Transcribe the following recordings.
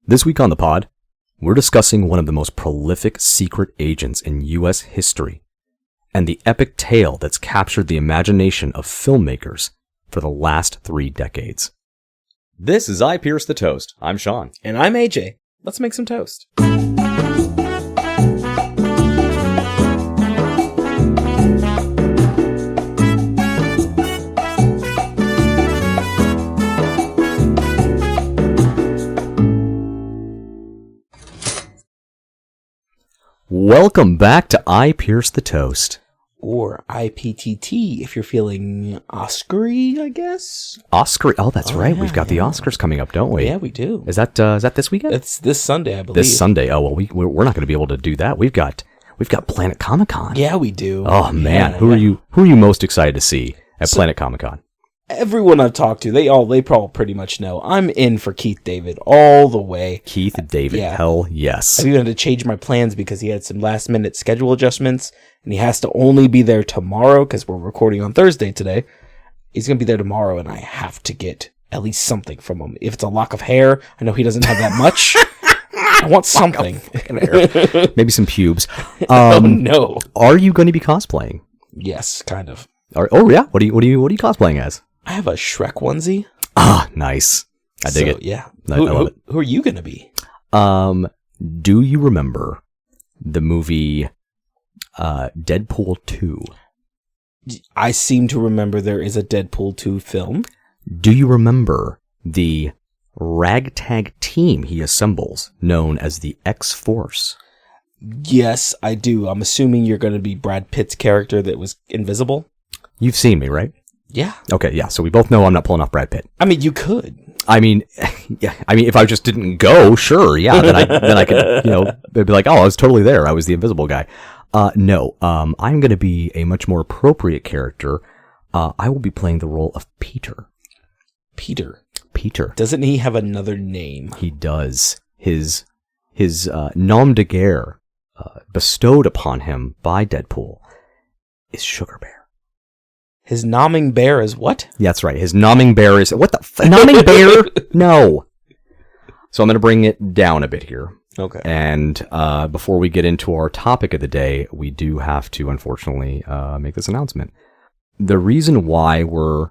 This week on the pod, we're discussing one of the most prolific secret agents in U.S. history and the epic tale that's captured the imagination of filmmakers for the last 3 decades. This is I Pierce the Toast. I'm Sean. And I'm AJ. Let's make some toast. Welcome back to I Pierce the Toast. Or IPTT if you're feeling Oscar-y, I guess. Oscar. Oh, that's right. Yeah, We've got the Oscars coming up, don't we? Yeah, we do. Is that this weekend? It's this Sunday, I believe. This Sunday. Oh, well, we're not going to be able to do that. We've got Planet Comic-Con. Yeah, we do. Oh man, Yeah, who are you most excited to see at Planet Comic-Con? Everyone I've talked to, they probably pretty much know. I'm in for Keith David all the way. Keith David, Yeah. hell yes. I've even had to change my plans because he had some last minute schedule adjustments and he has to only be there tomorrow because we're recording on Thursday today. He's going to be there tomorrow and I have to get at least something from him. If it's a lock of hair, I know he doesn't have that much. I want something. Maybe some pubes. Oh no. Are you going to be cosplaying? Yes, kind of. Oh yeah. What are you cosplaying as? I have a Shrek onesie. Ah, nice. I dig it. Yeah. I love it. Who are you going to be? Do you remember the movie Deadpool 2? I seem to remember there is a Deadpool 2 film. Do you remember the ragtag team he assembles known as the X-Force? Yes, I do. I'm assuming you're going to be Brad Pitt's character that was invisible. You've seen me, right? Yeah. Okay, yeah. So we both know I'm not pulling off Brad Pitt. I mean, you could. I mean, yeah. I mean, if I just didn't go, sure, yeah. Then I could, they'd be like, oh, I was totally there. I was the invisible guy. No. I'm going to be a much more appropriate character. I will be playing the role of Peter. Peter. Doesn't he have another name? He does. His nom de guerre bestowed upon him by Deadpool is Sugar Bear. His nomming bear is what? Yeah, that's right. His nomming bear is... What the... Nomming bear? No. So I'm going to bring it down a bit here. Okay. And before we get into our topic of the day, we do have to, unfortunately, make this announcement. The reason why we're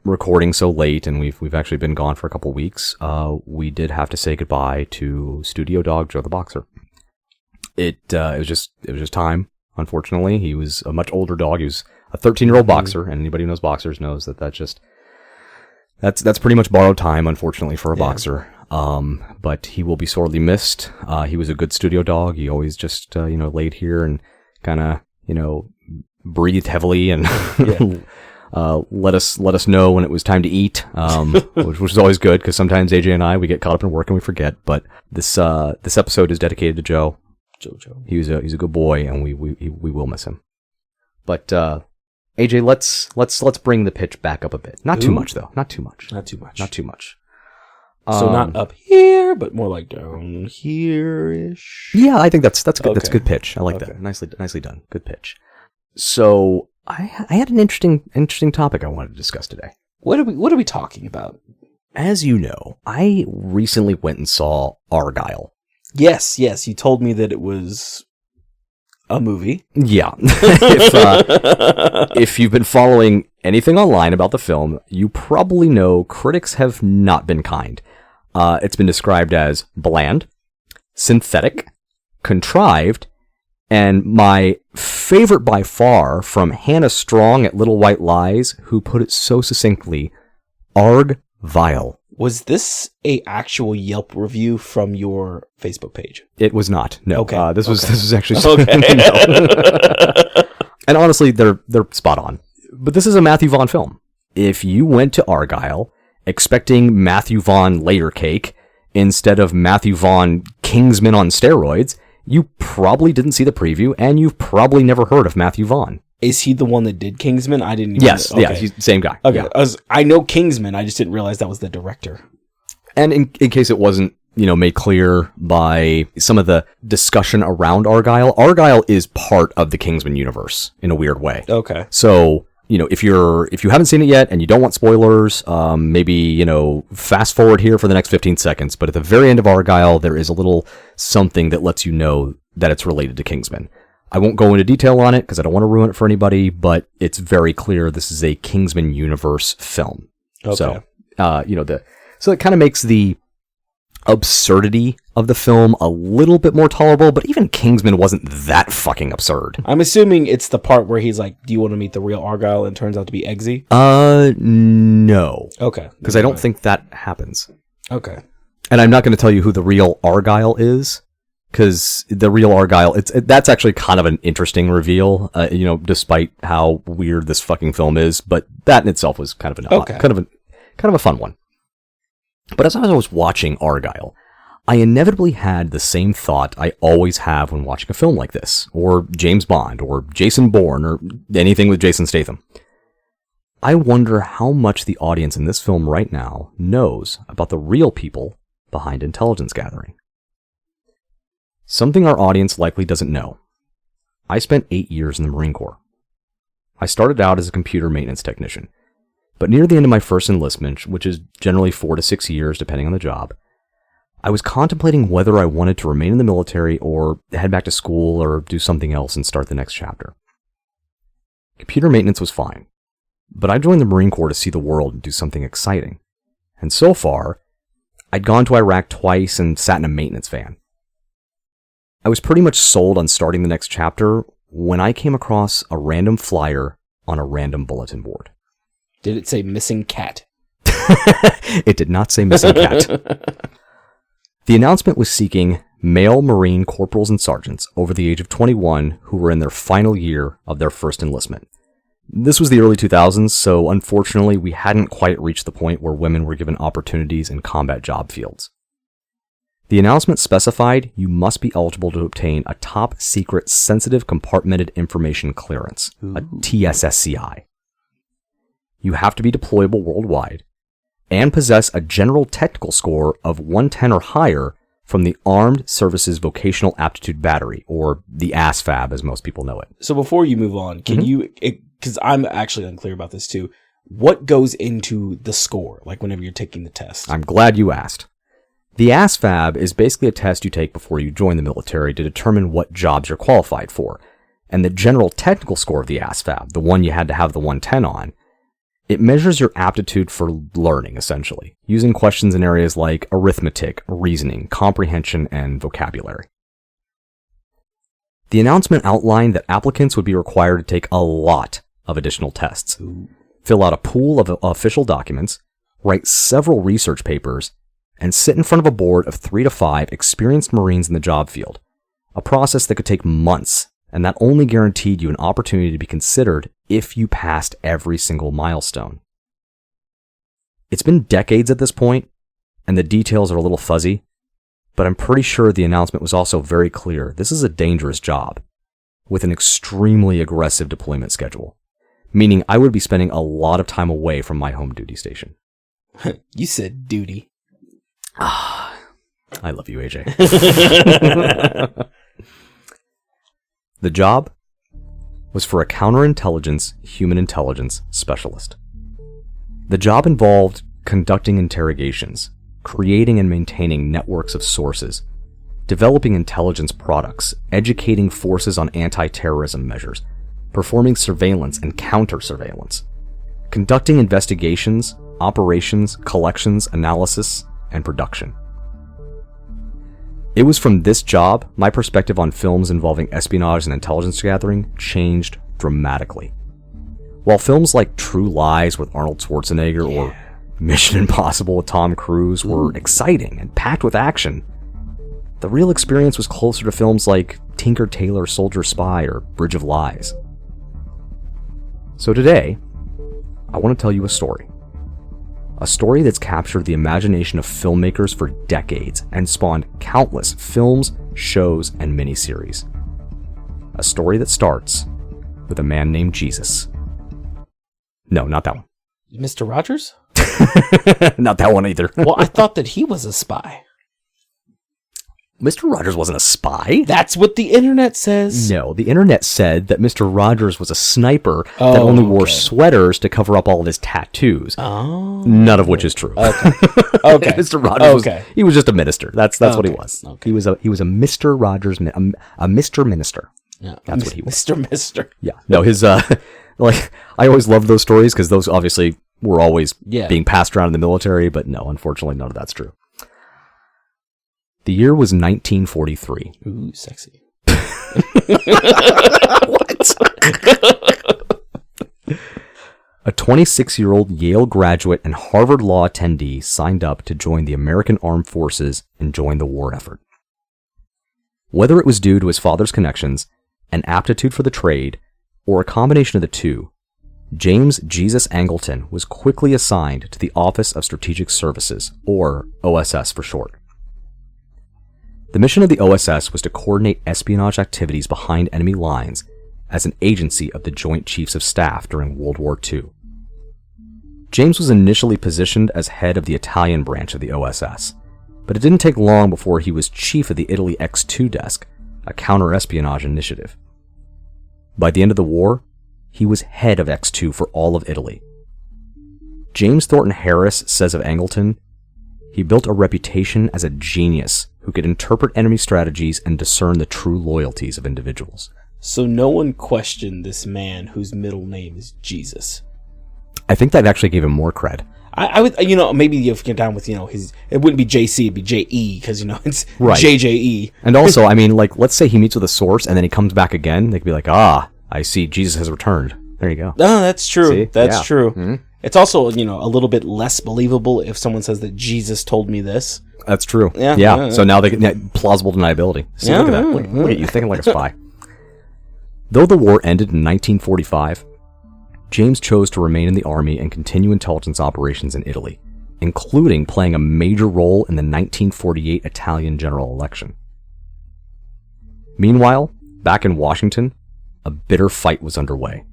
recording so late, and we've actually been gone for a couple weeks, we did have to say goodbye to Studio Dog Joe the Boxer. It was just time, unfortunately. He was a much older dog. He was a 13-year-old boxer, and anybody who knows boxers knows that's pretty much borrowed time, unfortunately, for a boxer. But he will be sorely missed. He was a good studio dog. He always just laid here and kind of breathed heavily and let us know when it was time to eat, which is always good because sometimes AJ and I we get caught up in work and we forget. But this episode is dedicated to Joe. Joe. He's a good boy, and we will miss him. But AJ, let's bring the pitch back up a bit. Not too much though. Not too much. So not up here, but more like down here-ish. Yeah, I think that's good. Okay. That's a good pitch. I like that. Nicely done. Good pitch. So I had an interesting topic I wanted to discuss today. What are we talking about? As you know, I recently went and saw Argylle. Yes. You told me that it was a movie. Yeah. If you've been following anything online about the film, you probably know critics have not been kind. It's been described as bland, synthetic, contrived, and my favorite by far from Hannah Strong at Little White Lies, who put it so succinctly, Argylle. Was this a actual Yelp review from your Facebook page? It was not. No. Okay. This was actually okay. No. And honestly, they're spot on. But this is a Matthew Vaughn film. If you went to Argylle expecting Matthew Vaughn layer cake instead of Matthew Vaughn Kingsman on steroids, you probably didn't see the preview, and you've probably never heard of Matthew Vaughn. Is he the one that did Kingsman? I didn't even Yes, know. Okay. yeah, he's the same guy. Okay, Yeah. I know Kingsman, I just didn't realize that was the director. And in case it wasn't, made clear by some of the discussion around Argylle, Argylle is part of the Kingsman universe in a weird way. Okay. So, if you haven't seen it yet and you don't want spoilers, maybe, fast forward here for the next 15 seconds. But at the very end of Argyle, there is a little something that lets you know that it's related to Kingsman. I won't go into detail on it because I don't want to ruin it for anybody, but it's very clear this is a Kingsman universe film. Okay. So, so it kind of makes the absurdity of the film a little bit more tolerable, but even Kingsman wasn't that fucking absurd. I'm assuming it's the part where he's like, do you want to meet the real Argyle? And turns out to be Eggsy? No. Okay. Because I don't think that happens. Okay. And I'm not going to tell you who the real Argyle is, because the real Argyle, that's actually kind of an interesting reveal, despite how weird this fucking film is, but that in itself was kind of a fun one. But as I was watching Argyle, I inevitably had the same thought I always have when watching a film like this, or James Bond, or Jason Bourne, or anything with Jason Statham. I wonder how much the audience in this film right now knows about the real people behind intelligence gathering. Something our audience likely doesn't know. I spent 8 years in the Marine Corps. I started out as a computer maintenance technician. But near the end of my first enlistment, which is generally 4 to 6 years depending on the job, I was contemplating whether I wanted to remain in the military or head back to school or do something else and start the next chapter. Computer maintenance was fine, but I joined the Marine Corps to see the world and do something exciting. And so far, I'd gone to Iraq twice and sat in a maintenance van. I was pretty much sold on starting the next chapter when I came across a random flyer on a random bulletin board. Did it say missing cat? It did not say missing cat. The announcement was seeking male Marine corporals and sergeants over the age of 21 who were in their final year of their first enlistment. This was the early 2000s, so unfortunately we hadn't quite reached the point where women were given opportunities in combat job fields. The announcement specified you must be eligible to obtain a top secret sensitive compartmented information clearance, a TSSCI. You have to be deployable worldwide, and possess a general technical score of 110 or higher from the Armed Services Vocational Aptitude Battery, or the ASVAB as most people know it. So before you move on, can you, because I'm actually unclear about this too, what goes into the score, like whenever you're taking the test? I'm glad you asked. The ASVAB is basically a test you take before you join the military to determine what jobs you're qualified for, and the general technical score of the ASVAB, the one you had to have the 110 on, it measures your aptitude for learning, essentially, using questions in areas like arithmetic, reasoning, comprehension, and vocabulary. The announcement outlined that applicants would be required to take a lot of additional tests, fill out a pool of official documents, write several research papers, and sit in front of a board of 3 to 5 experienced Marines in the job field, a process that could take months, and that only guaranteed you an opportunity to be considered if you passed every single milestone. It's been decades at this point, and the details are a little fuzzy, but I'm pretty sure the announcement was also very clear. This is a dangerous job, with an extremely aggressive deployment schedule, meaning I would be spending a lot of time away from my home duty station. You said duty. I love you, AJ. The job was for a counterintelligence human intelligence specialist. The job involved conducting interrogations, creating and maintaining networks of sources, developing intelligence products, educating forces on anti-terrorism measures, performing surveillance and counter-surveillance, conducting investigations, operations, collections, analysis, and production. It was from this job my perspective on films involving espionage and intelligence gathering changed dramatically. While films like True Lies with Arnold Schwarzenegger or Mission Impossible with Tom Cruise were exciting and packed with action, the real experience was closer to films like Tinker Tailor Soldier Spy or Bridge of Lies. So today, I want to tell you a story. A story that's captured the imagination of filmmakers for decades and spawned countless films, shows, and miniseries. A story that starts with a man named Jesus. No, not that one. Mr. Rogers? Not that one either. Well, I thought that he was a spy. Mr. Rogers wasn't a spy. That's what the internet says. No, the internet said that Mr. Rogers was a sniper that only wore sweaters to cover up all of his tattoos. Oh. None of which is true. Okay. Mr. Rogers he was just a minister. That's what he was. Okay. He was a Mr. Rogers, a Mr. Minister. Yeah. That's what he was. Mr. Mister. Yeah. No, his like I always loved those stories because those obviously were always being passed around in the military, but no, unfortunately none of that's true. The year was 1943. Ooh, sexy. What? A 26-year-old Yale graduate and Harvard Law attendee signed up to join the American Armed Forces and join the war effort. Whether it was due to his father's connections, an aptitude for the trade, or a combination of the two, James Jesus Angleton was quickly assigned to the Office of Strategic Services, or OSS for short. The mission of the OSS was to coordinate espionage activities behind enemy lines as an agency of the Joint Chiefs of Staff during World War II. James was initially positioned as head of the Italian branch of the OSS, but it didn't take long before he was chief of the Italy X2 desk, a counter-espionage initiative. By the end of the war, he was head of X2 for all of Italy. James Thornton Harris says of Angleton, he built a reputation as a genius who could interpret enemy strategies and discern the true loyalties of individuals. So no one questioned this man whose middle name is Jesus. I think that actually gave him more cred. I would, maybe if you're down with, his, it wouldn't be JC, it'd be JE, because, it's right. JJE. And also, I mean, like, let's say he meets with a source and then he comes back again, they could be like, I see, Jesus has returned. There you go. No, that's true. See? That's true. Mm-hmm. It's also, a little bit less believable if someone says that Jesus told me this. That's true. Yeah. So now they get plausible deniability. See, look at that. Look at you thinking like a spy. Though the war ended in 1945, James chose to remain in the army and continue intelligence operations in Italy, including playing a major role in the 1948 Italian general election. Meanwhile, back in Washington, a bitter fight was underway.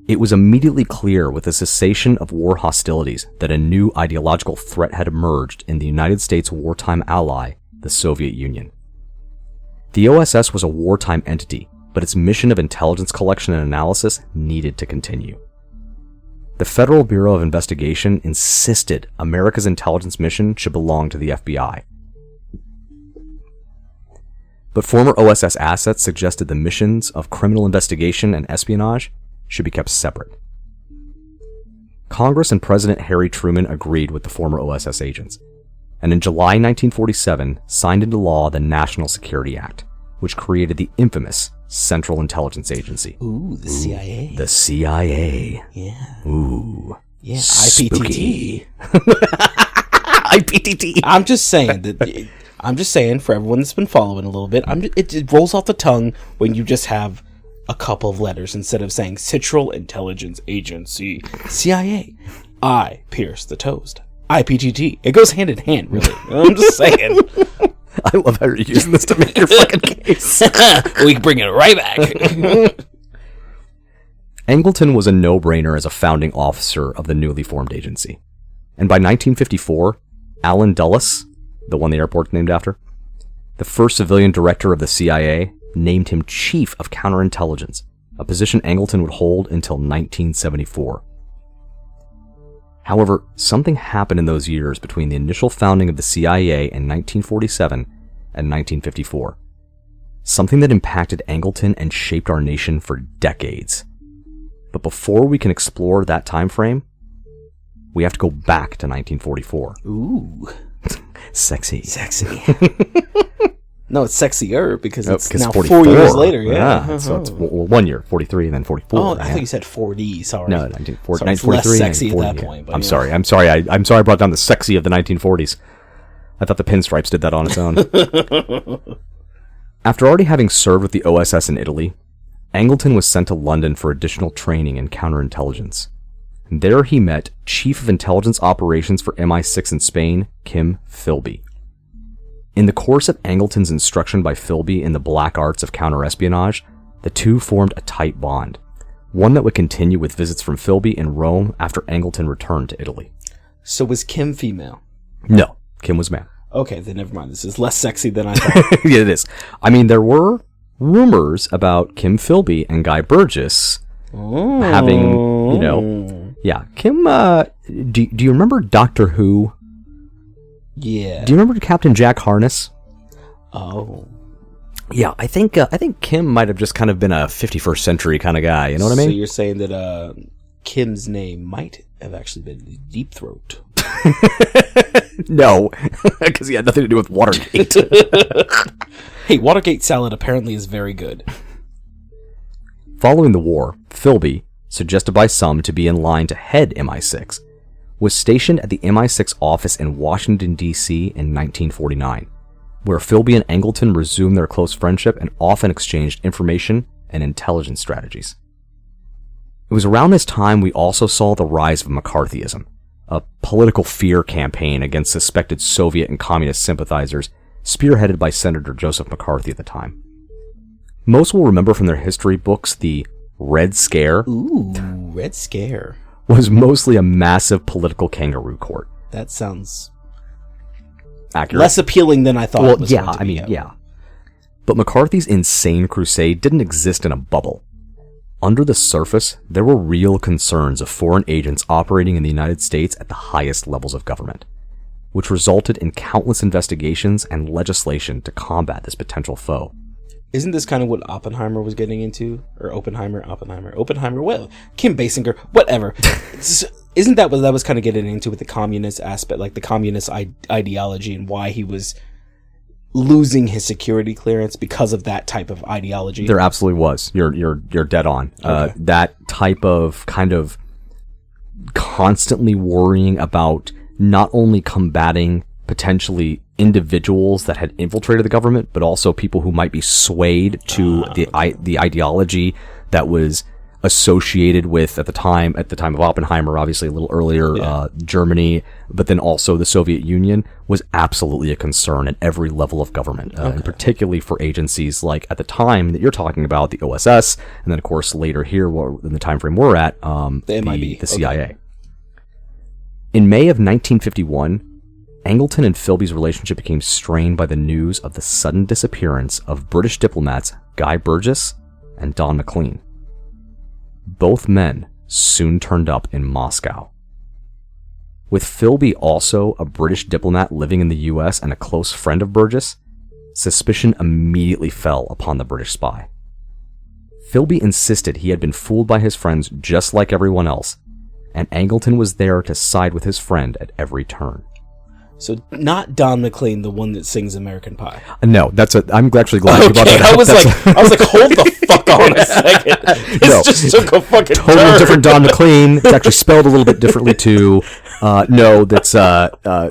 It was immediately clear with the cessation of war hostilities that a new ideological threat had emerged in the United States' wartime ally, the Soviet Union. The OSS was a wartime entity, but its mission of intelligence collection and analysis needed to continue. The Federal Bureau of Investigation insisted America's intelligence mission should belong to the FBI. But former OSS assets suggested the missions of criminal investigation and espionage should be kept separate. Congress and President Harry Truman agreed with the former OSS agents, and in July 1947 signed into law the National Security Act, which created the infamous Central Intelligence Agency. Ooh, the CIA. The CIA. Yeah. Ooh. Yeah, Spooky. IPTT. IPTT. I'm just saying for everyone that's been following a little bit, it rolls off the tongue when you just have a couple of letters instead of saying Central Intelligence Agency, CIA. I pierce the toast. IPTT. It goes hand in hand, really. I'm just saying. I love how you're using this to make your fucking case. We can bring it right back. Angleton was a no-brainer as a founding officer of the newly formed agency. And by 1954, Allen Dulles, the one the airport's named after, the first civilian director of the CIA, named him Chief of Counterintelligence, a position Angleton would hold until 1974. However, something happened in those years between the initial founding of the CIA in 1947 and 1954. Something that impacted Angleton and shaped our nation for decades. But before we can explore that time frame, we have to go back to 1944. Ooh. Sexy. No, it's sexier because it's now 44. 4 years later. Yeah. So it's 1 year, 43, and then 44. Oh, I thought you said 4D. Sorry. No, 1943. Less sexy at that point. But I'm sorry. I'm sorry I brought down the sexy of the 1940s. I thought the pinstripes did that on its own. After already having served with the OSS in Italy, Angleton was sent to London for additional training in counterintelligence. There he met Chief of Intelligence Operations for MI6 in Spain, Kim Philby. In the course of Angleton's instruction by Philby in the black arts of counterespionage, the two formed a tight bond, one that would continue with visits from Philby in Rome after Angleton returned to Italy. So was Kim female? No, Kim was male. Okay, then never mind. This is less sexy than I thought. Yeah, it is. I mean, there were rumors about Kim Philby and Guy Burgess having, you know... Yeah, Kim, do you remember Doctor Who? Yeah. Do you remember Captain Jack Harness? Oh. Yeah, I think Kim might have just kind of been a 51st century kind of guy, you know what I mean? So you're saying that Kim's name might have actually been Deep Throat. No, because he had nothing to do with Watergate. Hey, Watergate salad apparently is very good. Following the war, Philby, suggested by some to be in line to head MI6, was stationed at the MI6 office in Washington, D.C. in 1949, where Philby and Angleton resumed their close friendship and often exchanged information and intelligence strategies. It was around this time we also saw the rise of McCarthyism, a political fear campaign against suspected Soviet and communist sympathizers spearheaded by Senator Joseph McCarthy at the time. Most will remember from their history books the Red Scare. Ooh, Red Scare. Was mostly a massive political kangaroo court. That sounds accurate. Less appealing than I thought it was going to be. Yeah. But McCarthy's insane crusade didn't exist in a bubble. Under the surface, there were real concerns of foreign agents operating in the United States at the highest levels of government, which resulted in countless investigations and legislation to combat this potential foe. Isn't this kind of what Oppenheimer was getting into? Or Oppenheimer, well, Kim Basinger, whatever. Isn't that what that was kind of getting into with the communist aspect, like the communist ideology, and why he was losing his security clearance because of that type of ideology? There absolutely was. You're dead on. Okay. That type of kind of constantly worrying about not only combating potentially individuals that had infiltrated the government, but also people who might be swayed to the ideology that was associated with at the time of Oppenheimer, obviously a little earlier, Germany, but then also the Soviet Union, was absolutely a concern at every level of government, and particularly for agencies like at the time that you're talking about, the OSS, and then of course later here, in the time frame we're at, the MIB, the CIA. Okay. In May of 1951, Angleton and Philby's relationship became strained by the news of the sudden disappearance of British diplomats Guy Burgess and Don McLean. Both men soon turned up in Moscow. With Philby also a British diplomat living in the US and a close friend of Burgess, suspicion immediately fell upon the British spy. Philby insisted he had been fooled by his friends just like everyone else, and Angleton was there to side with his friend at every turn. So not Don McLean, the one that sings American Pie. No, I'm actually glad you brought that up. I was like, hold the fuck on a second. This just took a fucking totally different Don McLean. It's actually spelled a little bit differently too. No, that's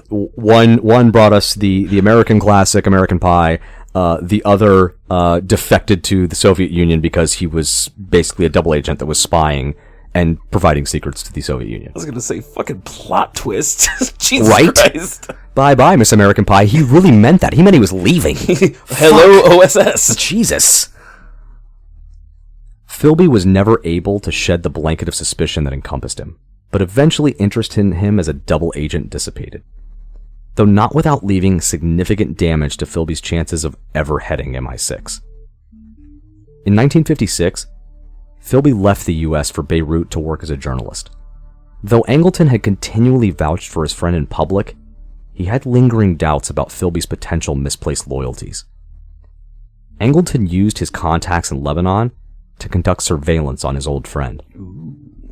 one brought us the American classic American Pie. The other defected to the Soviet Union because he was basically a double agent that was spying and providing secrets to the Soviet Union. I was going to say fucking plot twist. Jesus right? Christ. Bye-bye, Miss American Pie. He really meant that. He meant he was leaving. Hello, OSS. Jesus. Philby was never able to shed the blanket of suspicion that encompassed him, but eventually interest in him as a double agent dissipated, though not without leaving significant damage to Philby's chances of ever heading MI6. In 1956, Philby left the U.S. for Beirut to work as a journalist. Though Angleton had continually vouched for his friend in public, he had lingering doubts about Philby's potential misplaced loyalties. Angleton used his contacts in Lebanon to conduct surveillance on his old friend,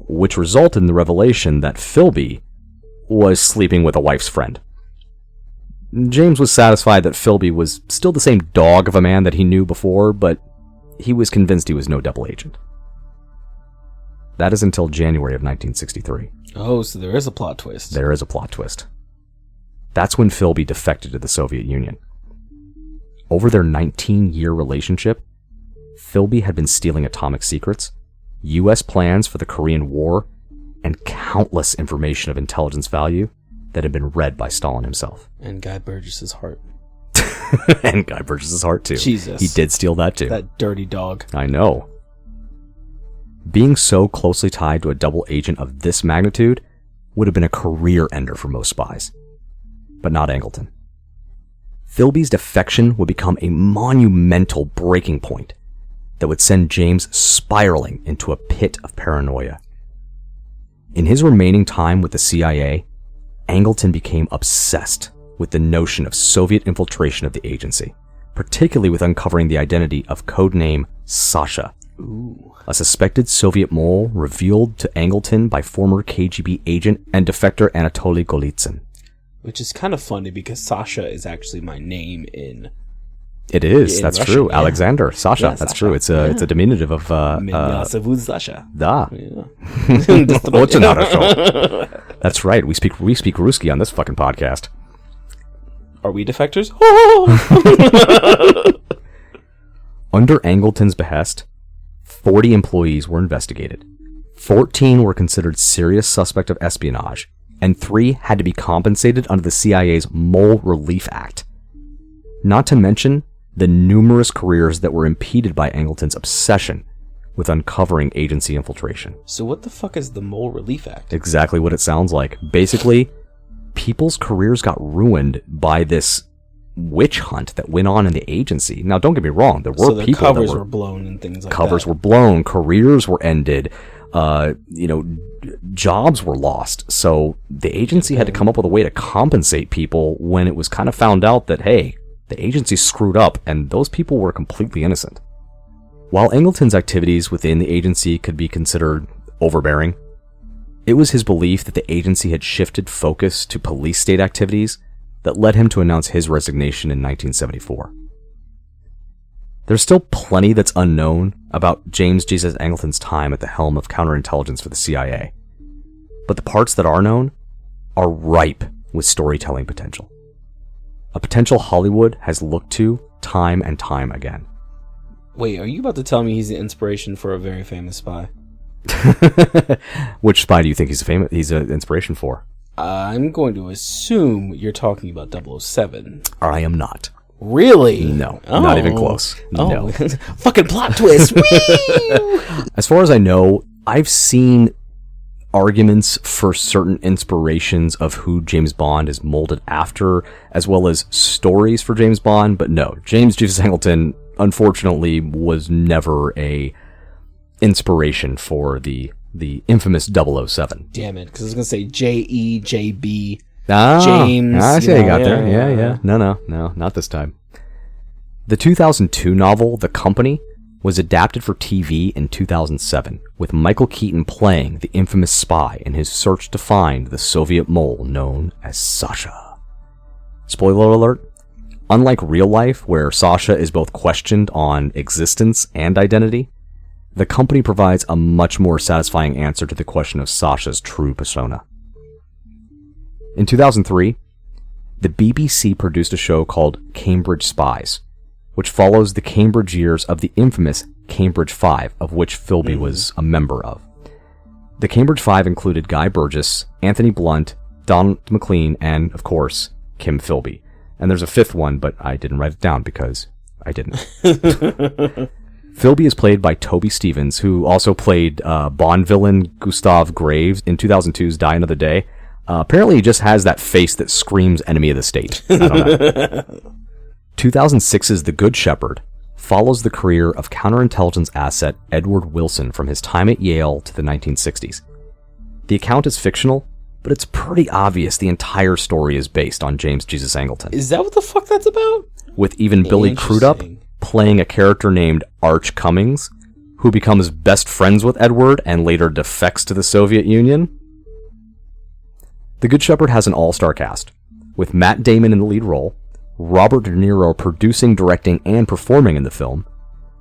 which resulted in the revelation that Philby was sleeping with a wife's friend. James was satisfied that Philby was still the same dog of a man that he knew before, but he was convinced he was no double agent. That is until January of 1963. Oh, so there is a plot twist. There is a plot twist. That's when Philby defected to the Soviet Union. Over their 19-year relationship, Philby had been stealing atomic secrets, U.S. plans for the Korean War, and countless information of intelligence value that had been read by Stalin himself. And Guy Burgess's heart. And Guy Burgess's heart, too. Jesus. He did steal that, too. That dirty dog. I know. Being so closely tied to a double agent of this magnitude would have been a career ender for most spies. But not Angleton. Philby's defection would become a monumental breaking point that would send James spiraling into a pit of paranoia. In his remaining time with the CIA, Angleton became obsessed with the notion of Soviet infiltration of the agency, particularly with uncovering the identity of codename Sasha, a suspected Soviet mole revealed to Angleton by former KGB agent and defector Anatoly Golitsyn. Which is kind of funny because Sasha is actually my name in... It is, that's Russian, true. yeah. Alexander, Sasha, Yeah, that's Sasha. true. It's a diminutive of... Меня зовут Sasha. Da. Yeah. Очень хорошо. That's right. We speak Ruski on this fucking podcast. Are we defectors? Under Angleton's behest, 40 employees were investigated. 14 were considered serious suspect of espionage, and 3 had to be compensated under the CIA's Mole Relief Act. Not to mention the numerous careers that were impeded by Angleton's obsession with uncovering agency infiltration. So what the fuck is the Mole Relief Act? Exactly what it sounds like. Basically, people's careers got ruined by this witch hunt that went on in the agency. Now, don't get me wrong, there were So the people covers that were blown and things like covers that. were blown, careers were ended, jobs were lost. So the agency had to come up with a way to compensate people when it was kind of found out that, hey, the agency screwed up and those people were completely innocent. While Angleton's activities within the agency could be considered overbearing, it was his belief that the agency had shifted focus to police state activities that led him to announce his resignation in 1974. There's still plenty that's unknown about James Jesus Angleton's time at the helm of counterintelligence for the CIA, but the parts that are known are ripe with storytelling potential. A potential Hollywood has looked to time and time again. Wait, are you about to tell me he's the inspiration for a very famous spy? Which spy do you think he's an inspiration for? I'm going to assume you're talking about 007. I am not. Really? No, not even close. Oh, No. fucking plot twist. Whee! As far as I know, I've seen arguments for certain inspirations of who James Bond is molded after, as well as stories for James Bond, but no, James Jesus Angleton, unfortunately, was never a inspiration for the infamous 007. Damn it, because I was going to say JEJB. James. I see how you got there. yeah. Yeah. No, not this time. The 2002 novel, The Company, was adapted for TV in 2007, with Michael Keaton playing the infamous spy in his search to find the Soviet mole known as Sasha. Spoiler alert, unlike real life, where Sasha is both questioned on existence and identity, The Company provides a much more satisfying answer to the question of Sasha's true persona. In 2003, the BBC produced a show called Cambridge Spies, which follows the Cambridge years of the infamous Cambridge Five, of which Philby was a member of. The Cambridge Five included Guy Burgess, Anthony Blunt, Don McLean, and, of course, Kim Philby. And there's a fifth one, but I didn't write it down because I didn't. Philby is played by Toby Stevens, who also played Bond villain Gustav Graves in 2002's Die Another Day. Apparently he just has that face that screams enemy of the state. I don't know. 2006's The Good Shepherd follows the career of counterintelligence asset Edward Wilson from his time at Yale to the 1960s. The account is fictional, but it's pretty obvious the entire story is based on James Jesus Angleton, Is that what the fuck that's about? with even Billy Crudup Interesting. playing a character named Arch Cummings, who becomes best friends with Edward and later defects to the Soviet Union. The Good Shepherd has an all-star cast, with Matt Damon in the lead role, Robert De Niro producing, directing, and performing in the film,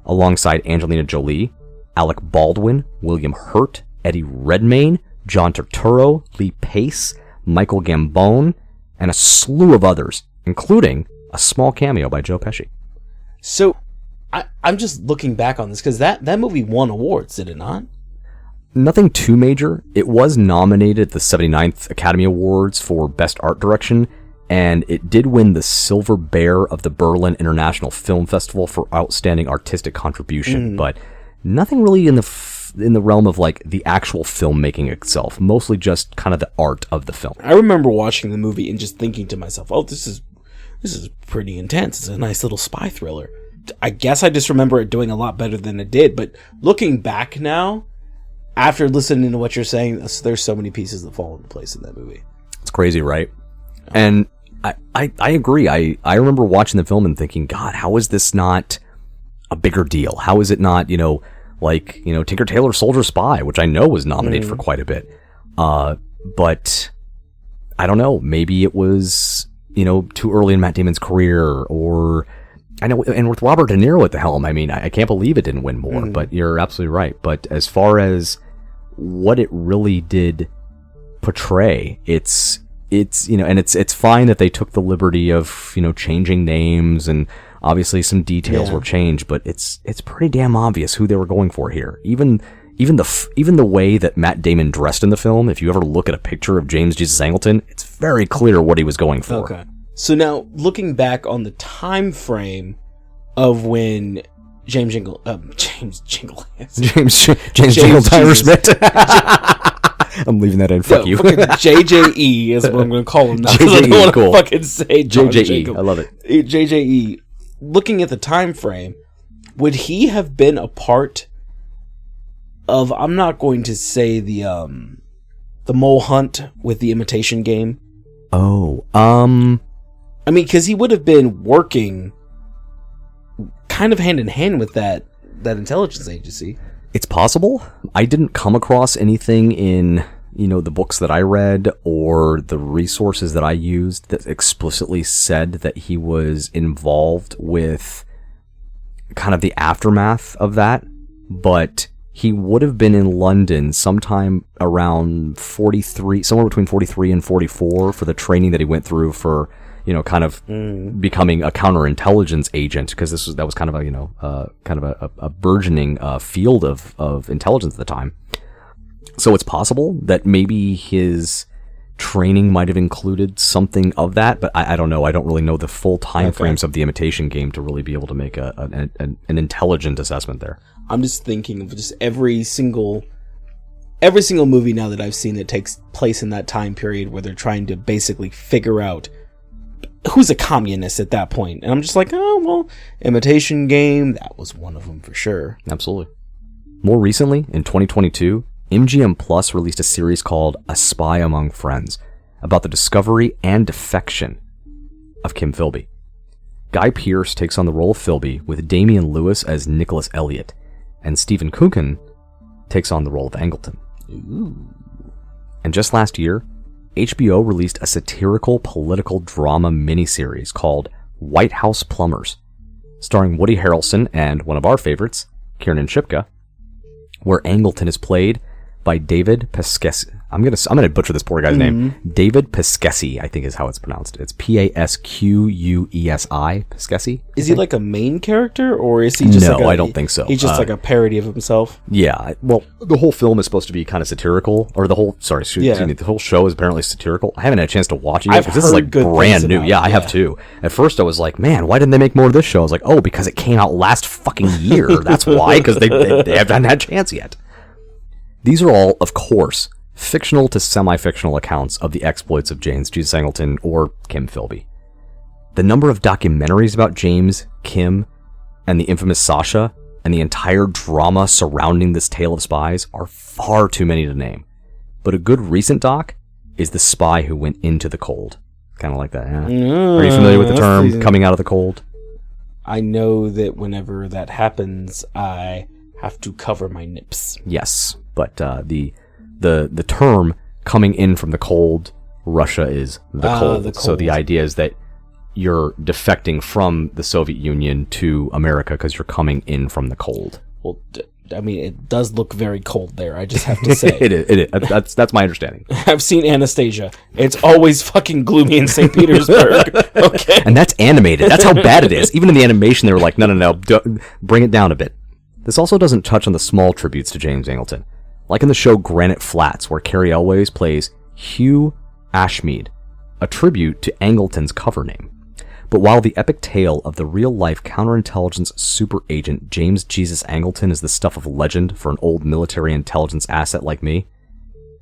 alongside Angelina Jolie, Alec Baldwin, William Hurt, Eddie Redmayne, John Turturro, Lee Pace, Michael Gambon, and a slew of others, including a small cameo by Joe Pesci. So, I'm just looking back on this, because that movie won awards, did it not? Nothing too major. It was nominated at the 79th Academy Awards for Best Art Direction, and it did win the Silver Bear of the Berlin International Film Festival for Outstanding Artistic Contribution, but nothing really in the realm of like the actual filmmaking itself, mostly just kind of the art of the film. I remember watching the movie and just thinking to myself, oh, this this is pretty intense. It's a nice little spy thriller. I guess I just remember it doing a lot better than it did. But looking back now, after listening to what you're saying, there's so many pieces that fall into place in that movie. It's crazy, right? And I agree. I remember watching the film and thinking, God, how is this not a bigger deal? How is it not, Tinker Tailor Soldier Spy, which I know was nominated for quite a bit. But I don't know. Maybe it was, too early in Matt Damon's career, or I know, and with Robert De Niro at the helm, I mean, I can't believe it didn't win more, but you're absolutely right. But as far as what it really did portray, it's and it's fine that they took the liberty of, changing names, and obviously some details were changed, but it's pretty damn obvious who they were going for here. Even the way that Matt Damon dressed in the film, if you ever look at a picture of James Jesus Angleton, it's very clear what he was going for. Okay. So now, looking back on the time frame of when James Jingleheimer Smith. I'm leaving that in. Fuck you. JJE is what I'm going to call him now. I don't want to fucking say JJE. I love it. JJE. Looking at the time frame, would he have been a part of? I'm not going to say the mole hunt with the Imitation Game. Oh, I mean, because he would have been working kind of hand in hand with that intelligence agency. It's possible. I didn't come across anything in, the books that I read or the resources that I used that explicitly said that he was involved with kind of the aftermath of that. But he would have been in London sometime around 43, somewhere between 43 and 44 for the training that he went through for, kind of becoming a counterintelligence agent, because that was kind of a burgeoning field of intelligence at the time. So it's possible that maybe his training might have included something of that, but I don't know. I don't really know the full time frames of the Imitation Game to really be able to make an intelligent assessment there. I'm just thinking of just every single movie now that I've seen that takes place in that time period where they're trying to basically figure out who's a communist at that point. And I'm just like, oh, well, Imitation Game, that was one of them for sure. Absolutely. More recently, in 2022, MGM Plus released a series called A Spy Among Friends about the discovery and defection of Kim Philby. Guy Pearce takes on the role of Philby with Damian Lewis as Nicholas Elliott, and Stephen Coogan takes on the role of Angleton. Ooh. And just last year, HBO released a satirical political drama miniseries called White House Plumbers, starring Woody Harrelson and one of our favorites, Kiernan Shipka, where Angleton is played by David Pasquesi. I'm gonna butcher this poor guy's name. David Pasquesi, I think is how it's pronounced. It's Pasquesi. Pasquesi. Is he like a main character, or is he just no? I don't think so. He's just like a parody of himself. Yeah. Well, the whole film is supposed to be kind of satirical, or the whole show is apparently satirical. I haven't had a chance to watch it yet because this is like brand new. Yeah, I have too. At first, I was like, man, why didn't they make more of this show? I was like, oh, because it came out last fucking year. That's why, because they haven't had a chance yet. These are all, of course, fictional to semi-fictional accounts of the exploits of James Jesus Angleton or Kim Philby. The number of documentaries about James, Kim, and the infamous Sasha, and the entire drama surrounding this tale of spies are far too many to name. But a good recent doc is The Spy Who Went Into the Cold. Kind of like that, yeah? Are you familiar with the term, coming out of the cold? I know that whenever that happens, I have to cover my nips. Yes, but the term coming in from the cold, Russia is the cold. So the idea is that you're defecting from the Soviet Union to America because you're coming in from the cold. Well, I mean, it does look very cold there, I just have to say. It is. That's my understanding. I've seen Anastasia. It's always fucking gloomy in St. Petersburg. Okay. And that's animated. That's how bad it is. Even in the animation, they were like, no, bring it down a bit. This also doesn't touch on the small tributes to James Angleton, like in the show Granite Flats, where Carrie Elways plays Hugh Ashmead, a tribute to Angleton's cover name. But while the epic tale of the real-life counterintelligence super agent James Jesus Angleton is the stuff of legend for an old military intelligence asset like me,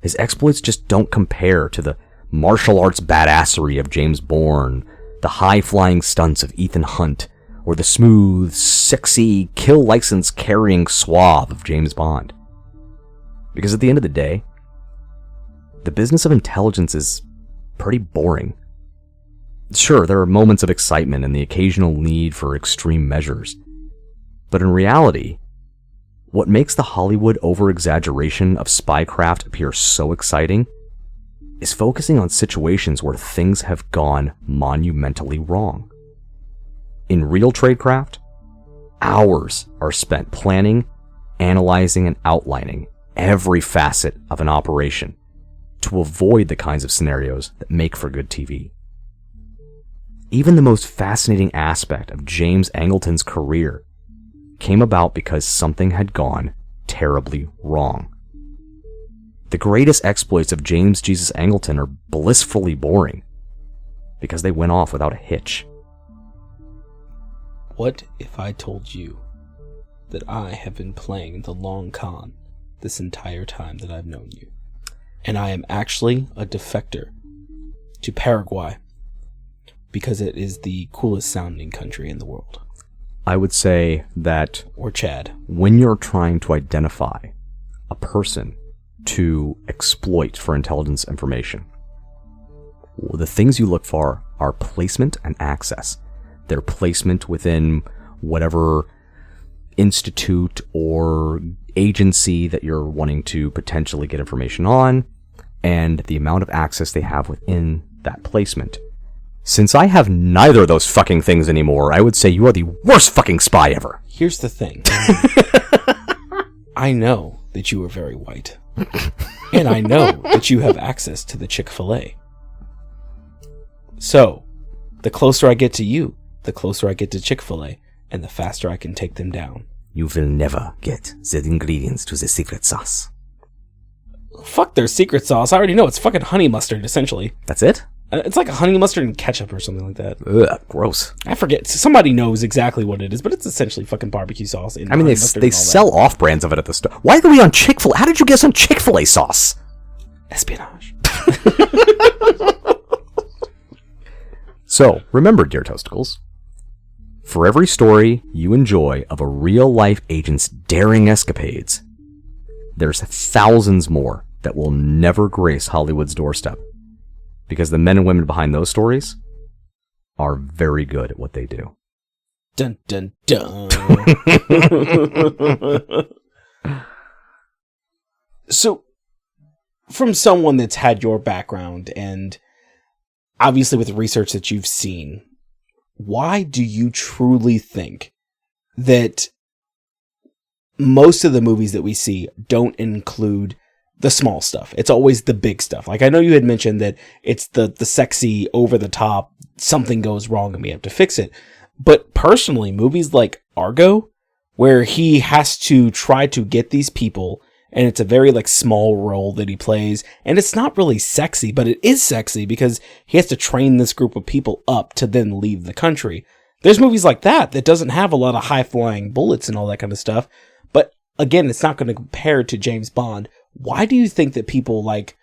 his exploits just don't compare to the martial arts badassery of James Bourne, the high-flying stunts of Ethan Hunt, or the smooth, sexy, kill license carrying suave of James Bond. Because at the end of the day, the business of intelligence is pretty boring. Sure, there are moments of excitement and the occasional need for extreme measures. But in reality, what makes the Hollywood over-exaggeration of spycraft appear so exciting is focusing on situations where things have gone monumentally wrong. In real tradecraft, hours are spent planning, analyzing, and outlining every facet of an operation to avoid the kinds of scenarios that make for good TV. Even the most fascinating aspect of James Angleton's career came about because something had gone terribly wrong. The greatest exploits of James Jesus Angleton are blissfully boring because they went off without a hitch. What if I told you that I have been playing the long con this entire time that I've known you, and I am actually a defector to Paraguay because it is the coolest sounding country in the world? I would say that, or Chad, when you're trying to identify a person to exploit for intelligence information, the things you look for are placement and access. Their placement within whatever institute or agency that you're wanting to potentially get information on, and the amount of access they have within that placement. Since I have neither of those fucking things anymore, I would say you are the worst fucking spy ever. Here's the thing. I know that you are very white. And I know that you have access to the Chick-fil-A. So, the closer I get to you, the closer I get to Chick-fil-A, and the faster I can take them down. You will never get the ingredients to the secret sauce. Fuck their secret sauce. I already know. It's fucking honey mustard, essentially. That's it? It's like a honey mustard and ketchup or something like that. Ugh, gross. I forget. Somebody knows exactly what it is, but it's essentially fucking barbecue sauce. I mean, they sell off-brands of it at the store. Why are we on Chick-fil-A? How did you get some Chick-fil-A sauce? Espionage. So, remember, dear Toasticles, for every story you enjoy of a real-life agent's daring escapades, there's thousands more that will never grace Hollywood's doorstep. Because the men and women behind those stories are very good at what they do. Dun, dun, dun. So, from someone that's had your background and obviously with the research that you've seen, why do you truly think that most of the movies that we see don't include the small stuff? It's always the big stuff. Like, I know you had mentioned that it's the sexy, over the top, something goes wrong and we have to fix it. But personally, movies like Argo, where he has to try to get these people, and it's a very like small role that he plays, and it's not really sexy, but it is sexy because he has to train this group of people up to then leave the country. There's movies like that doesn't have a lot of high-flying bullets and all that kind of stuff. But again, it's not going to compare to James Bond. Why do you think that people like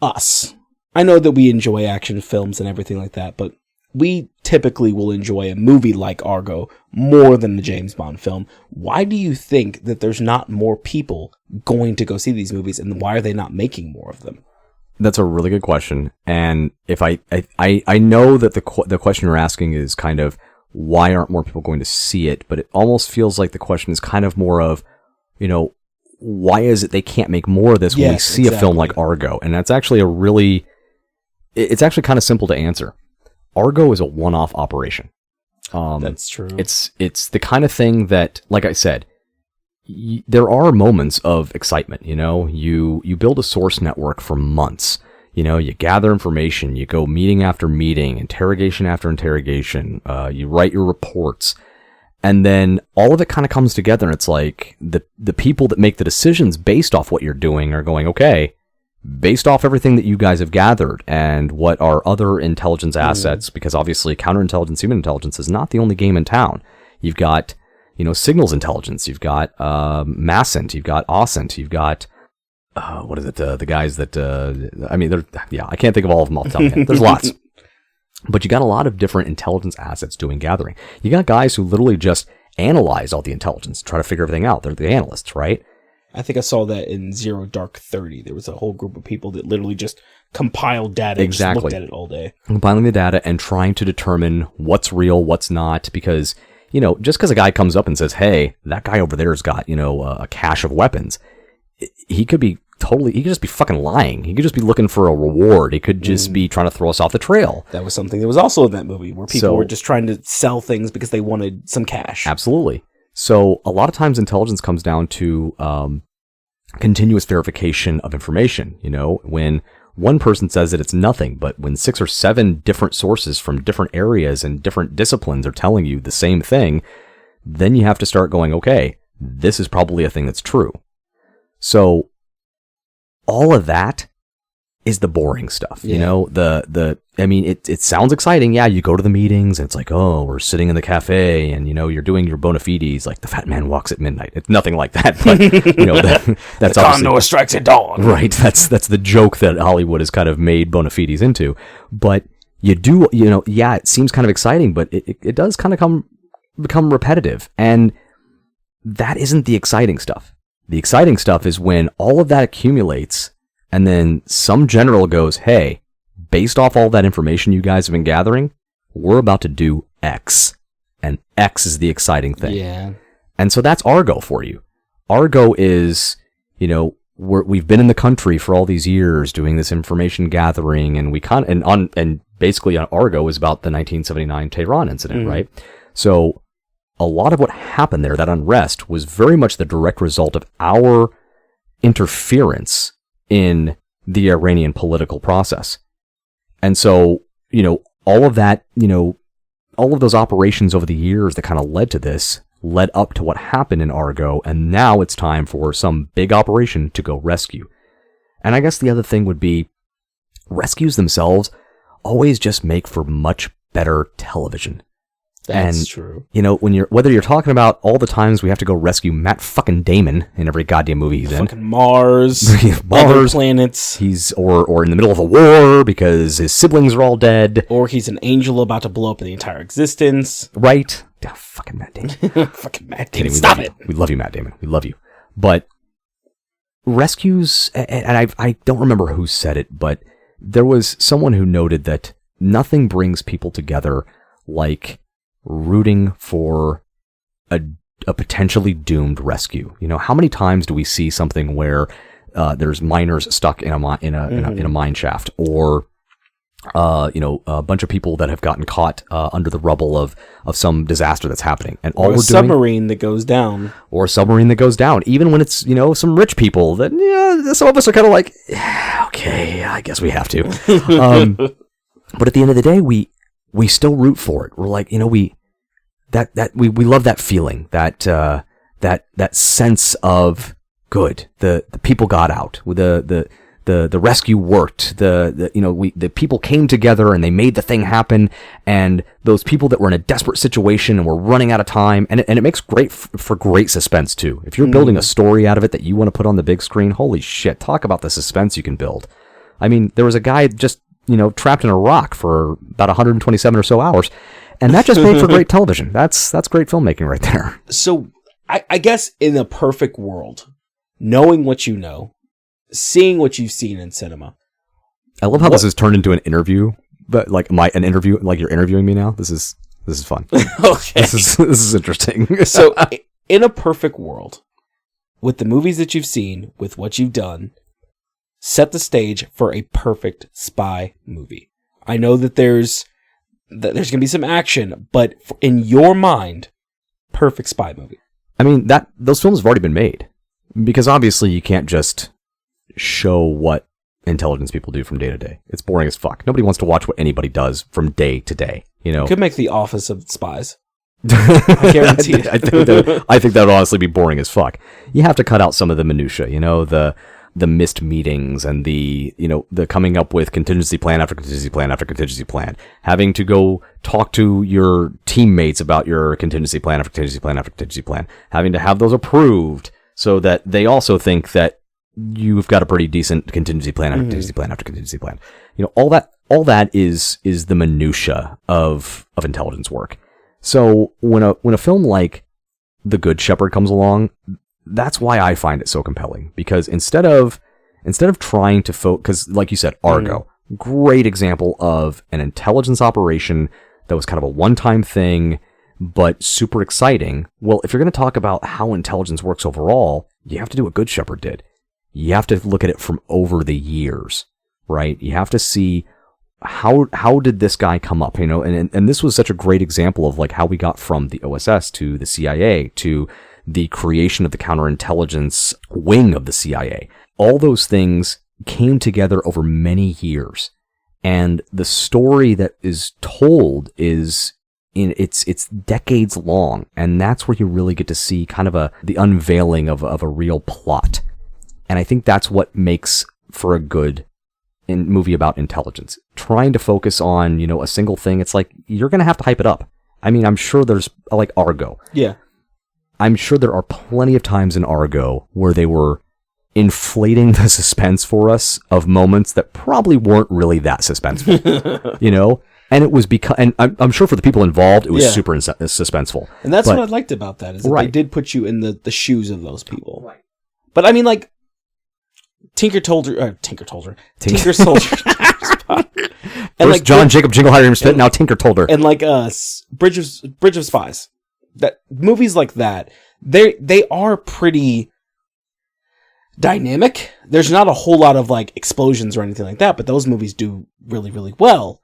us, I know that we enjoy action films and everything like that, but we typically will enjoy a movie like Argo more than the James Bond film. Why do you think that there's not more people going to go see these movies, and why are they not making more of them? That's a really good question. And if I know that the question you're asking is kind of, why aren't more people going to see it? But it almost feels like the question is kind of more of, you know, why is it they can't make more of this when we see a film like Argo? And that's actually it's actually kind of simple to answer. Argo is a one-off operation. That's true. It's the kind of thing that, like I said, there are moments of excitement. You know, you build a source network for months. You know, you gather information, you go meeting after meeting, interrogation after interrogation. You write your reports, and then all of it kind of comes together. And it's like the people that make the decisions based off what you're doing are going, okay, based off everything that you guys have gathered and what are other intelligence assets, because obviously counterintelligence, human intelligence is not the only game in town. You've got, you know, signals intelligence, you've got Massent, you've got Oscent, you've got, what is it, the guys that, I mean, I can't think of all of them off the top of my head. There's lots. But you got a lot of different intelligence assets doing gathering. You got guys who literally just analyze all the intelligence, try to figure everything out. They're the analysts, right? I think I saw that in Zero Dark 30. There was a whole group of people that literally just compiled data and just looked at it all day. Compiling the data and trying to determine what's real, what's not, because, just because a guy comes up and says, hey, that guy over there's got, a cache of weapons, he could just be fucking lying. He could just be looking for a reward. He could just be trying to throw us off the trail. That was something that was also in that movie, where people were just trying to sell things because they wanted some cash. Absolutely. So a lot of times intelligence comes down to continuous verification of information. When one person says that it's nothing, but when 6 or 7 different sources from different areas and different disciplines are telling you the same thing, then you have to start going, okay, this is probably a thing that's true. So all of that is the boring stuff. Yeah. It sounds exciting. Yeah, you go to the meetings and it's like, oh, we're sitting in the cafe and, you're doing your bona fides, like the fat man walks at midnight. It's nothing like that. But, that's the condor strikes at dawn. Right. That's the joke that Hollywood has kind of made bona fides into. But you do, it seems kind of exciting, but it does kind of become repetitive. And that isn't the exciting stuff. The exciting stuff is when all of that accumulates and then some general goes, hey, based off all that information you guys have been gathering, we're about to do X. And X is the exciting thing. Yeah. And so that's Argo for you. Argo is, we've been in the country for all these years doing this information gathering, and and basically on Argo is about the 1979 Tehran incident, right? So a lot of what happened there, that unrest, was very much the direct result of our interference in the Iranian political process. And so, all of that, all of those operations over the years that kind of led to this led up to what happened in Argo, and now it's time for some big operation to go rescue. And I guess the other thing would be, rescues themselves always just make for much better television. That's true. Whether you're talking about all the times we have to go rescue Matt fucking Damon in every goddamn movie he's in. Fucking Mars, other planets. He's or in the middle of a war because his siblings are all dead. Or he's an angel about to blow up the entire existence. Right. Oh, fucking Matt Damon. Fucking Matt Damon. Stop it. We love you, Matt Damon. We love you. But rescues, and I don't remember who said it, but there was someone who noted that nothing brings people together like rooting for a potentially doomed rescue. How many times do we see something where there's miners stuck in a mine shaft, or a bunch of people that have gotten caught under the rubble of some disaster that's happening, and all or a submarine that goes down, even when it's some rich people that some of us are kind of like, okay, I guess we have to. But at the end of the day, we still root for it. We're like, we love that feeling, that sense of good. The people got out. The rescue worked. The people came together and they made the thing happen. And those people that were in a desperate situation and were running out of time, and it makes for great suspense too. If you're building a story out of it that you want to put on the big screen, holy shit! Talk about the suspense you can build. I mean, there was a guy just trapped in a rock for about 127 or so hours, and that just made for great television. That's great filmmaking right there. So I guess in a perfect world, knowing what you know, seeing what you've seen in cinema. I love how this has turned into an interview, but an interview, like you're interviewing me now. This is fun. Okay. This is interesting. So in a perfect world, with the movies that you've seen, with what you've done, set the stage for a perfect spy movie. I know that there's going to be some action, but in your mind, perfect spy movie. I mean, those films have already been made, because obviously you can't just show what intelligence people do from day to day. It's boring as fuck. Nobody wants to watch what anybody does from day to day. You could make The Office of Spies. I guarantee it. I think that would honestly be boring as fuck. You have to cut out some of the minutia, the missed meetings and the coming up with contingency plan after contingency plan after contingency plan, having to go talk to your teammates about your contingency plan after contingency plan after contingency plan, having to have those approved so that they also think that you've got a pretty decent contingency plan after contingency plan after contingency plan. All that is the minutia of intelligence work. So when a film like The Good Shepherd comes along, that's why I find it so compelling, because instead of trying to focus, like you said, Argo, great example of an intelligence operation that was kind of a one-time thing, but super exciting. Well, if you're going to talk about how intelligence works overall, you have to do what Good Shepherd did. You have to look at it from over the years, right? You have to see how did this guy come up, and this was such a great example of like how we got from the OSS to the CIA to the creation of the counterintelligence wing of the CIA. All those things came together over many years, and the story that is told is it's decades long, and that's where you really get to see kind of the unveiling of a real plot. And I think that's what makes for a good movie about intelligence. Trying to focus on, a single thing, it's like, you're going to have to hype it up. I mean, I'm sure there's, like Argo. Yeah. I'm sure there are plenty of times in Argo where they were inflating the suspense for us of moments that probably weren't really that suspenseful, And it was because, and I'm sure for the people involved, it was super suspenseful. And that's what I liked about that, is that they did put you in the shoes of those people. Right. But I mean, like, Tinker Soldier. And like John Jacob Jingleheimer Smith, now Tinker Soldier. And like Bridge of Spies. That movies like that, they are pretty dynamic. There's not a whole lot of like explosions or anything like that, but those movies do really, really well.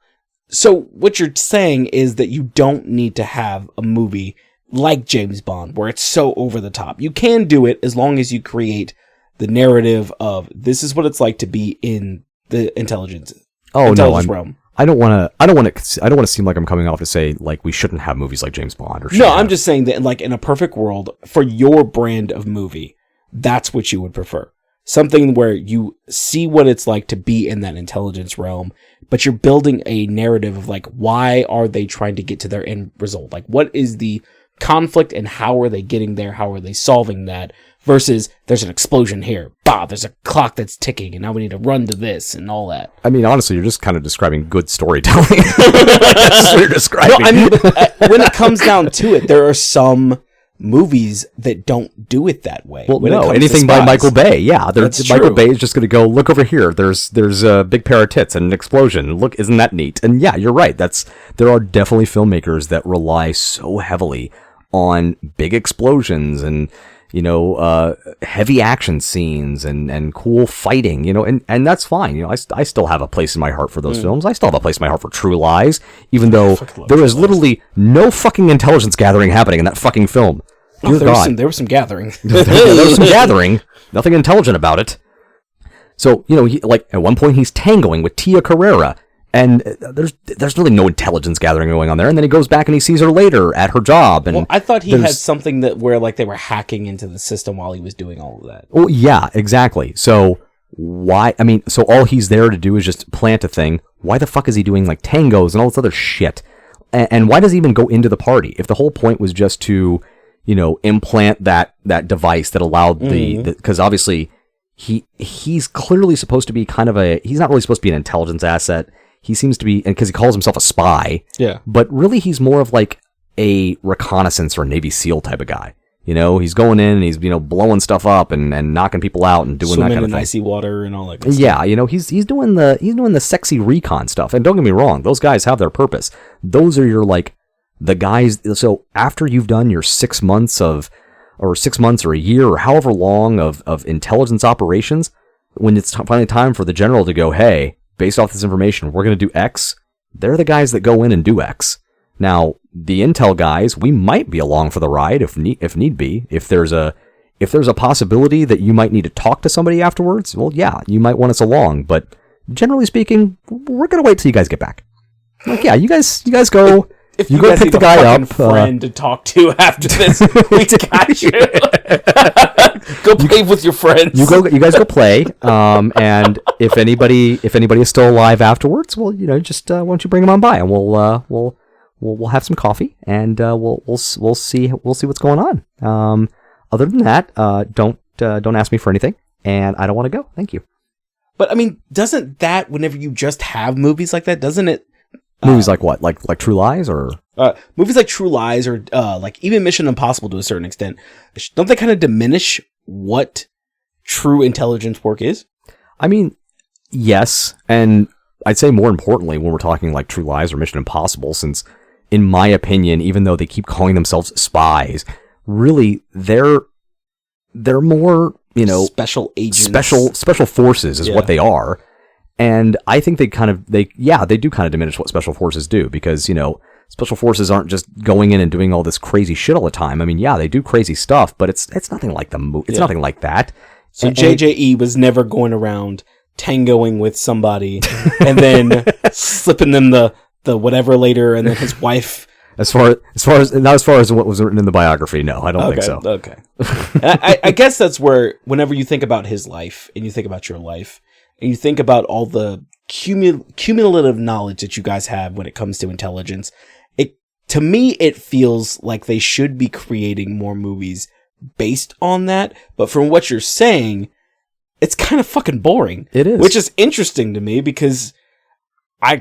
So what you're saying is that you don't need to have a movie like James Bond where it's so over the top. You can do it as long as you create the narrative of this is what it's like to be in the intelligence realm. I don't want to seem like I'm coming off to say like we shouldn't have movies like James Bond. I'm just saying that like in a perfect world for your brand of movie, that's what you would prefer. Something where you see what it's like to be in that intelligence realm, but you're building a narrative of like, why are they trying to get to their end result? Like, what is the conflict and how are they getting there? How are they solving that? Versus there's an explosion here. Bah, there's a clock that's ticking and now we need to run to this and all that. I mean, honestly, you're just kind of describing good storytelling. That's what you're describing. No, I mean, but, when it comes down to it, there are some movies that don't do it that way. Well, no, anything by Michael Bay. Yeah, Michael Bay is just going to go, look over here. There's a big pair of tits and an explosion. Look, isn't that neat? And yeah, you're right. There are definitely filmmakers that rely so heavily on big explosions and heavy action scenes and cool fighting, and that's fine. I still have a place in my heart for those films. I still have a place in my heart for True Lies, even though there is literally no fucking intelligence gathering happening in that fucking film. Oh, there was some gathering. There was some gathering. Nothing intelligent about it. So, at one point he's tangoing with Tia Carrera, and there's really no intelligence gathering going on there. And then he goes back and he sees her later at her job. And I thought he had something where like they were hacking into the system while he was doing all of that. Oh yeah, exactly. So so all he's there to do is just plant a thing. Why the fuck is he doing like tangos and all this other shit? And why does he even go into the party? If the whole point was just to, implant that device that allowed because obviously he's clearly supposed to be he's not really supposed to be an intelligence asset. He seems to be, and because he calls himself a spy. Yeah. But really, he's more of like a reconnaissance or Navy SEAL type of guy. He's going in and he's blowing stuff up and knocking people out and doing swimming that kind of in thing. Icy water and all that. Good stuff. Yeah, he's doing the sexy recon stuff. And don't get me wrong, those guys have their purpose. Those are your like the guys. So after you've done your 6 months or a year or however long of intelligence operations, when it's finally time for the general to go, hey, based off this information, we're going to do X. They're the guys that go in and do X. Now, the intel guys, we might be along for the ride if need be. If there's a possibility that you might need to talk to somebody afterwards, well, yeah, you might want us along. But generally speaking, we're going to wait till you guys get back. Like, yeah, you guys go. If you go pick the guy up, friend to talk to after this, we got you. Go play with your friends. You guys go play. And if anybody is still alive afterwards, well, just why don't you bring them on by, and we'll have some coffee, and we'll see what's going on. Other than that, don't ask me for anything. and I don't want to go. Thank you. But I mean, doesn't that, whenever you just have movies like that, doesn't it? Movies like what? Like True Lies or movies like True Lies or like even Mission Impossible to a certain extent, don't they kind of diminish what true intelligence work is? I mean, yes, and I'd say more importantly when we're talking like True Lies or Mission Impossible, since in my opinion, even though they keep calling themselves spies, really they're more, special agents, special forces is what they are. And I think they do kind of diminish what special forces do, because, special forces aren't just going in and doing all this crazy shit all the time. I mean, yeah, they do crazy stuff, but it's nothing like nothing like that. So JJE was never going around tangoing with somebody and then slipping them the whatever later, and then his wife. As far as what was written in the biography, no, I don't think so. Okay. I guess that's where, whenever you think about his life and you think about your life and you think about all the cumulative knowledge that you guys have when it comes to intelligence, to me, it feels like they should be creating more movies based on that. But from what you're saying, it's kind of fucking boring. It is. Which is interesting to me, because I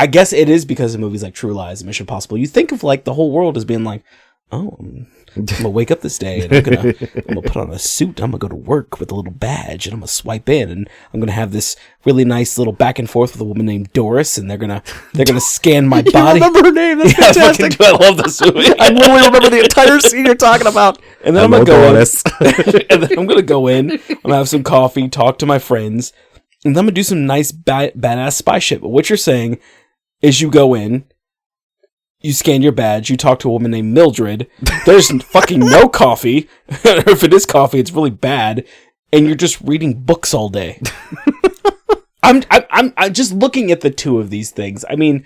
guess it is because of movies like True Lies and Mission Impossible. You think of like the whole world as being like, oh, I'm gonna wake up this day and I'm gonna put on a suit. I'm gonna go to work with a little badge and I'm gonna swipe in and I'm gonna have this really nice little back and forth with a woman named Doris, and they're gonna scan my body. I remember her name. That's fantastic. I love this movie. I literally remember the entire scene you're talking about. And then I'm gonna go in, and then I'm gonna go in. I'm gonna have some coffee, talk to my friends, and then I'm gonna do some nice badass spy shit. But what you're saying is, you go in, you scan your badge, you talk to a woman named Mildred, there's fucking no coffee, or if it is coffee, it's really bad, and you're just reading books all day. I'm just looking at the two of these things. I mean,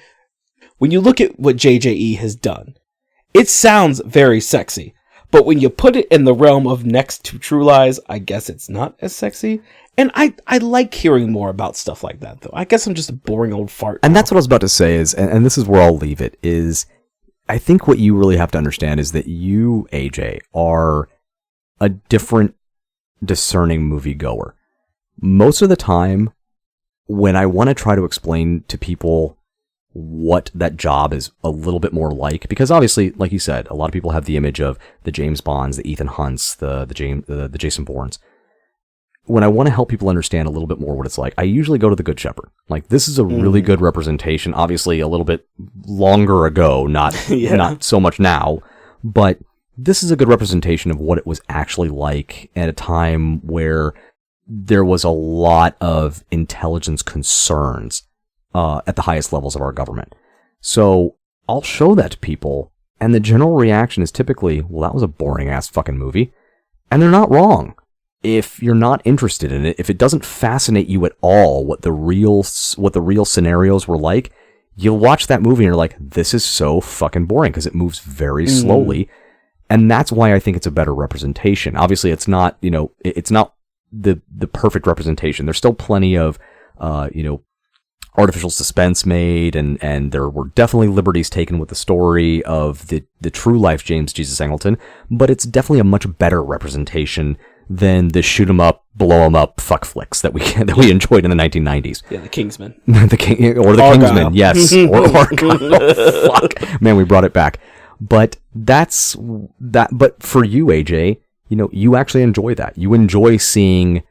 when you look at what JJE has done, it sounds very sexy, but when you put it in the realm of next to True Lies, I guess it's not as sexy. And I like hearing more about stuff like that, though. I guess I'm just a boring old fart. And that's what I was about to say is, and this is where I'll leave it, is I think what you really have to understand is that you, AJ, are a different discerning moviegoer. Most of the time, when I want to try to explain to people what that job is a little bit more like, because obviously, like you said, a lot of people have the image of the James Bonds, the Ethan Hunts, the Jason Bournes. When I want to help people understand a little bit more what it's like, I usually go to The Good Shepherd. Like, this is a really good representation, obviously a little bit longer ago, not so much now, but this is a good representation of what it was actually like at a time where there was a lot of intelligence concerns at the highest levels of our government. So I'll show that to people, and the general reaction is typically, well, that was a boring ass fucking movie. And they're not wrong. If you're not interested in it, if it doesn't fascinate you at all, what the real scenarios were like, you'll watch that movie and you're like, this is so fucking boring, because it moves very slowly. And that's why I think it's a better representation. Obviously, it's not, it's not the perfect representation. There's still plenty of, artificial suspense made, and there were definitely liberties taken with the story of the true life James Jesus Angleton, but it's definitely a much better representation than the shoot 'em up, blow 'em up fuck flicks that we enjoyed in the 1990s. Yeah, the Kingsman. the Kingsman, yes. Or Argyle. Oh, fuck. Man, we brought it back. But that's that. But for you, AJ, you actually enjoy that. You enjoy seeing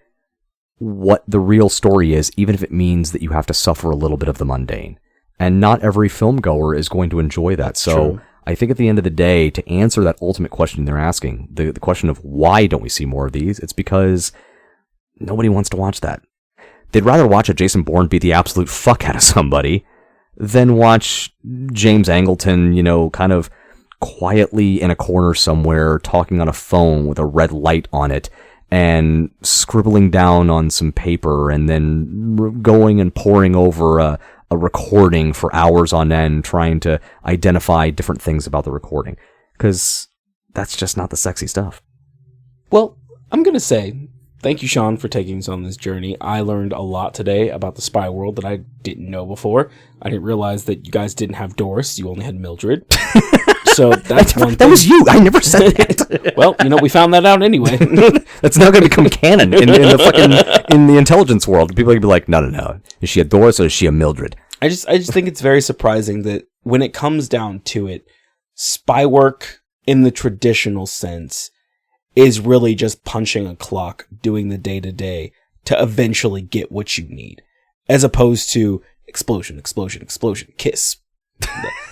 what the real story is, even if it means that you have to suffer a little bit of the mundane. And not every film goer is going to enjoy that. That's true. I think at the end of the day, to answer that ultimate question they're asking, the question of why don't we see more of these, it's because nobody wants to watch that. They'd rather watch a Jason Bourne beat the absolute fuck out of somebody than watch James Angleton, kind of quietly in a corner somewhere talking on a phone with a red light on it and scribbling down on some paper and then going and poring over a recording for hours on end, trying to identify different things about the recording, because that's just not the sexy stuff. Well, I'm going to say thank you, Sean, for taking us on this journey. I learned a lot today about the spy world that I didn't know before. I didn't realize that you guys didn't have Doris. You only had Mildred. So that's one That thing. was you. I never said that. Well, we found that out anyway. That's now going to become canon in the intelligence world. People are going to be like, no. Is she a Doris or is she a Mildred? I just think it's very surprising that when it comes down to it, spy work in the traditional sense is really just punching a clock, doing the day-to-day to eventually get what you need, as opposed to explosion, kiss.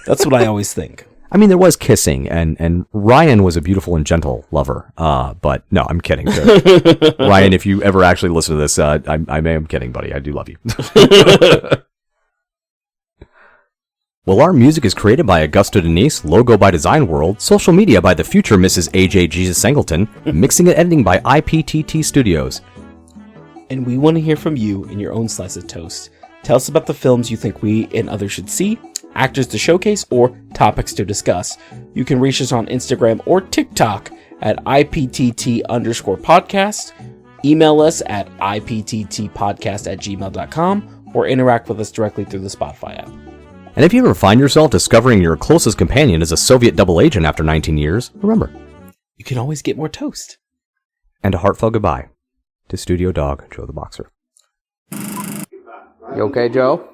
That's what I always think. I mean, there was kissing, and Ryan was a beautiful and gentle lover. But no, I'm kidding. Ryan, if you ever actually listen to this, I am kidding, buddy. I do love you. Well, our music is created by Augusta Denise, logo by Design World, social media by the future Mrs. AJ Jesus Singleton, mixing and editing by IPTT Studios. And we want to hear from you in your own slice of toast. Tell us about the films you think we and others should see, actors to showcase, or topics to discuss. You can reach us on Instagram or TikTok at IPTT_podcast. Email us at IPTTpodcast@gmail.com or interact with us directly through the Spotify app. And if you ever find yourself discovering your closest companion is a Soviet double agent after 19 years, remember, you can always get more toast. And a heartfelt goodbye to studio dog Joe the Boxer. You okay, Joe?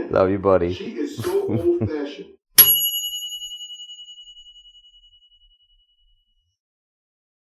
Love you, buddy. She is so old-fashioned.